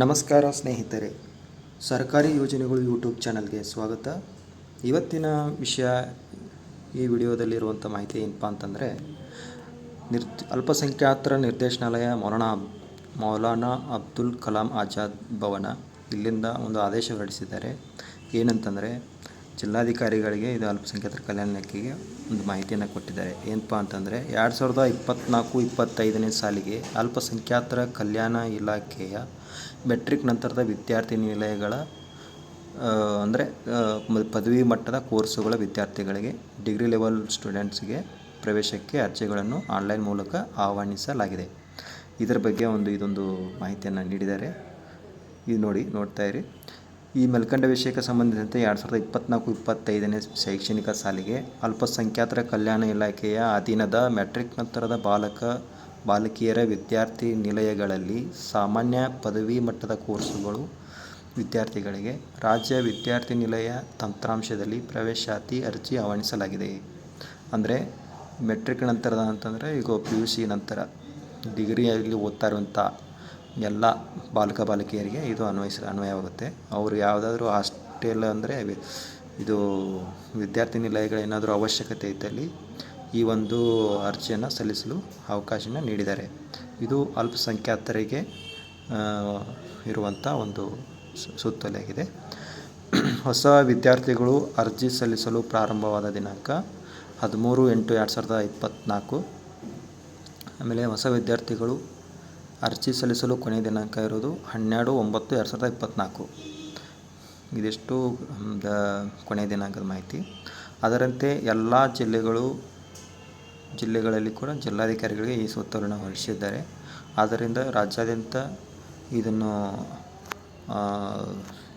ನಮಸ್ಕಾರ ಸ್ನೇಹಿತರೆ, ಸರ್ಕಾರಿ ಯೋಜನೆಗಳು ಯೂಟ್ಯೂಬ್ ಚಾನಲ್ಗೆ ಸ್ವಾಗತ. ಇವತ್ತಿನ ವಿಷಯ ಈ ವಿಡಿಯೋದಲ್ಲಿರುವಂಥ ಮಾಹಿತಿ ಏನಪ್ಪ ಅಂತಂದರೆ, ಅಲ್ಪಸಂಖ್ಯಾತರ ನಿರ್ದೇಶನಾಲಯ ಮೌಲಾನಾ ಅಬ್ದುಲ್ ಕಲಾಂ ಆಜಾದ್ ಭವನ ಇಲ್ಲಿಂದ ಒಂದು ಆದೇಶ ಹೊರಡಿಸಿದ್ದಾರೆ. ಏನಂತಂದರೆ, ಜಿಲ್ಲಾಧಿಕಾರಿಗಳಿಗೆ ಇದು ಅಲ್ಪಸಂಖ್ಯಾತರ ಕಲ್ಯಾಣ ಇಲಾಖೆಗೆ ಒಂದು ಮಾಹಿತಿಯನ್ನು ಕೊಟ್ಟಿದ್ದಾರೆ. ಏನಪ್ಪ ಅಂತಂದರೆ, 2024-25ನೇ ಸಾಲಿಗೆ ಅಲ್ಪಸಂಖ್ಯಾತರ ಕಲ್ಯಾಣ ಇಲಾಖೆಯ ಮೆಟ್ರಿಕ್ ನಂತರದ ವಿದ್ಯಾರ್ಥಿ ನಿಲಯಗಳ ಅಂದರೆ ಪದವಿ ಮಟ್ಟದ ಕೋರ್ಸುಗಳ ವಿದ್ಯಾರ್ಥಿಗಳಿಗೆ ಡಿಗ್ರಿ ಲೆವೆಲ್ ಸ್ಟೂಡೆಂಟ್ಸ್ಗೆ ಪ್ರವೇಶಕ್ಕೆ ಅರ್ಜಿಗಳನ್ನು ಆನ್ಲೈನ್ ಮೂಲಕ ಆಹ್ವಾನಿಸಲಾಗಿದೆ. ಇದರ ಬಗ್ಗೆ ಇದೊಂದು ಮಾಹಿತಿಯನ್ನು ನೀಡಿದ್ದಾರೆ. ಇದು ನೋಡ್ತಾ ಇರಿ. ಈ ಮೇಲ್ಕಂಡ ವಿಷಯಕ್ಕೆ ಸಂಬಂಧಿಸಿದಂತೆ 2024-25ನೇ ಶೈಕ್ಷಣಿಕ ಸಾಲಿಗೆ ಅಲ್ಪಸಂಖ್ಯಾತರ ಕಲ್ಯಾಣ ಇಲಾಖೆಯ ಅಧೀನದ ಮೆಟ್ರಿಕ್ ನಂತರದ ಬಾಲಕಿಯರ ವಿದ್ಯಾರ್ಥಿ ನಿಲಯಗಳಲ್ಲಿ ಸಾಮಾನ್ಯ ಪದವಿ ಮಟ್ಟದ ಕೋರ್ಸುಗಳು ವಿದ್ಯಾರ್ಥಿಗಳಿಗೆ ರಾಜ್ಯ ವಿದ್ಯಾರ್ಥಿ ನಿಲಯ ತಂತ್ರಾಂಶದಲ್ಲಿ ಪ್ರವೇಶಾತಿ ಅರ್ಜಿ ಆಹ್ವಾನಿಸಲಾಗಿದೆ. ಅಂದರೆ ಮೆಟ್ರಿಕ್ ನಂತರದ ಅಂತಂದರೆ ಈಗ PUC ನಂತರ ಡಿಗ್ರಿಯಲ್ಲಿ ಓದ್ತಾ ಇರುವಂಥ ಎಲ್ಲ ಬಾಲಕಿಯರಿಗೆ ಇದು ಅನ್ವಯವಾಗುತ್ತೆ. ಅವರು ಯಾವುದಾದ್ರೂ ಹಾಸ್ಟೆಲ್ ಅಂದರೆ ಇದು ವಿದ್ಯಾರ್ಥಿ ನಿಲಯಗಳೇನಾದರೂ ಅವಶ್ಯಕತೆ ಇದ್ದಲ್ಲಿ ಈ ಒಂದು ಅರ್ಜಿಯನ್ನು ಸಲ್ಲಿಸಲು ಅವಕಾಶನ ನೀಡಿದ್ದಾರೆ. ಇದು ಅಲ್ಪಸಂಖ್ಯಾತರಿಗೆ ಇರುವಂಥ ಒಂದು ಸುತ್ತೋಲೆಯಾಗಿದೆ. ಹೊಸ ವಿದ್ಯಾರ್ಥಿಗಳು ಅರ್ಜಿ ಸಲ್ಲಿಸಲು ಪ್ರಾರಂಭವಾದ ದಿನಾಂಕ 13/8/2024. ಆಮೇಲೆ ಹೊಸ ವಿದ್ಯಾರ್ಥಿಗಳು ಅರ್ಜಿ ಸಲ್ಲಿಸಲು ಕೊನೆಯ ದಿನಾಂಕ ಇರೋದು 12/9/2024. ಇದಿಷ್ಟು ಕೊನೆಯ ದಿನಾಂಕದ ಮಾಹಿತಿ. ಅದರಂತೆ ಎಲ್ಲ ಜಿಲ್ಲೆಗಳಲ್ಲಿ ಕೂಡ ಜಿಲ್ಲಾಧಿಕಾರಿಗಳಿಗೆ ಈ ಸುತ್ತೋಲೆಯನ್ನು ಹೊರಡಿಸಿದ್ದಾರೆ. ಆದ್ದರಿಂದ ರಾಜ್ಯಾದ್ಯಂತ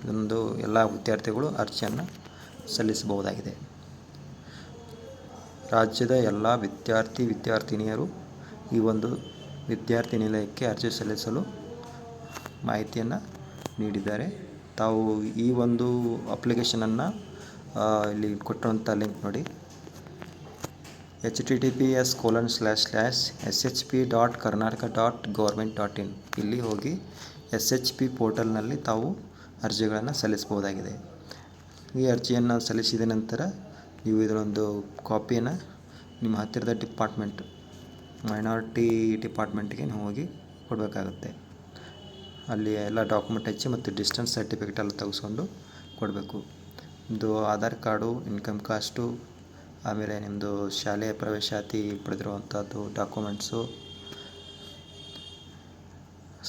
ಇದೊಂದು ಎಲ್ಲ ವಿದ್ಯಾರ್ಥಿಗಳು ಅರ್ಜಿಯನ್ನು ಸಲ್ಲಿಸಬಹುದಾಗಿದೆ. ರಾಜ್ಯದ ಎಲ್ಲ ವಿದ್ಯಾರ್ಥಿನಿಯರು ಈ ಒಂದು ವಿದ್ಯಾರ್ಥಿ ನಿಲಯಕ್ಕೆ ಅರ್ಜಿ ಸಲ್ಲಿಸಲು ಮಾಹಿತಿಯನ್ನು ನೀಡಿದ್ದಾರೆ. ತಾವು ಈ ಒಂದು ಅಪ್ಲಿಕೇಶನನ್ನು ಇಲ್ಲಿ ಕೊಟ್ಟಿರುವಂಥ ಲಿಂಕ್ ನೋಡಿ, https://shp.karnataka.government.in ಇಲ್ಲಿ ಹೋಗಿ SHP ಪೋರ್ಟಲ್ನಲ್ಲಿ ತಾವು ಅರ್ಜಿಗಳನ್ನು ಸಲ್ಲಿಸಬಹುದಾಗಿದೆ. ಈ ಅರ್ಜಿಯನ್ನು ಸಲ್ಲಿಸಿದ ನಂತರ ನೀವು ಇದರೊಂದು ಕಾಪಿಯನ್ನು ನಿಮ್ಮ ಹತ್ತಿರದ ಮೈನಾರಿಟಿ ಡಿಪಾರ್ಟ್ಮೆಂಟ್ಗೆ ಹೋಗಿ ಕೊಡಬೇಕಾಗುತ್ತೆ. ಅಲ್ಲಿ ಎಲ್ಲ ಡಾಕ್ಯುಮೆಂಟ್ ಹಚ್ಚಿ ಮತ್ತು ಡಿಸ್ಟೆನ್ಸ್ ಸರ್ಟಿಫಿಕೇಟ್ ಎಲ್ಲ ತೆಗೆಸ್ಕೊಂಡು ಕೊಡಬೇಕು. ನಿಮ್ಮದು ಆಧಾರ್ ಕಾರ್ಡು, ಇನ್ಕಮ್ ಕಾಸ್ಟು, ಆಮೇಲೆ ನಿಮ್ಮದು ಶಾಲೆಯ ಪ್ರವೇಶಾತಿ ಪಡೆದಿರುವಂಥದ್ದು ಡಾಕ್ಯುಮೆಂಟ್ಸು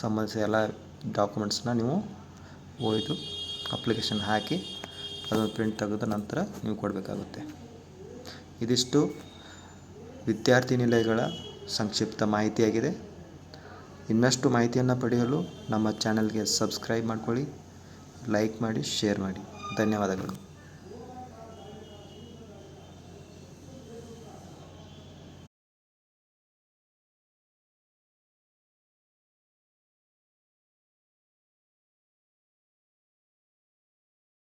ಸಂಬಂಧಿಸಿದ ಎಲ್ಲ ಡಾಕ್ಯುಮೆಂಟ್ಸ್ನ ನೀವು ಒಯ್ದು ಅಪ್ಲಿಕೇಶನ್ ಹಾಕಿ ಅದನ್ನು ಪ್ರಿಂಟ್ ತೆಗೆದ ನಂತರ ನೀವು ಕೊಡಬೇಕಾಗುತ್ತೆ. ಇದಿಷ್ಟು ವಿದ್ಯಾರ್ಥಿ ನಿಲಯಗಳ ಸಂಕ್ಷಿಪ್ತ ಮಾಹಿತಿಯಾಗಿದೆ. ಇನ್ನಷ್ಟು ಮಾಹಿತಿಯನ್ನು ಪಡೆಯಲು ನಮ್ಮ ಚಾನಲ್ಗೆ ಸಬ್ಸ್ಕ್ರೈಬ್ ಮಾಡ್ಕೊಳ್ಳಿ, ಲೈಕ್ ಮಾಡಿ, ಶೇರ್ ಮಾಡಿ. ಧನ್ಯವಾದಗಳು.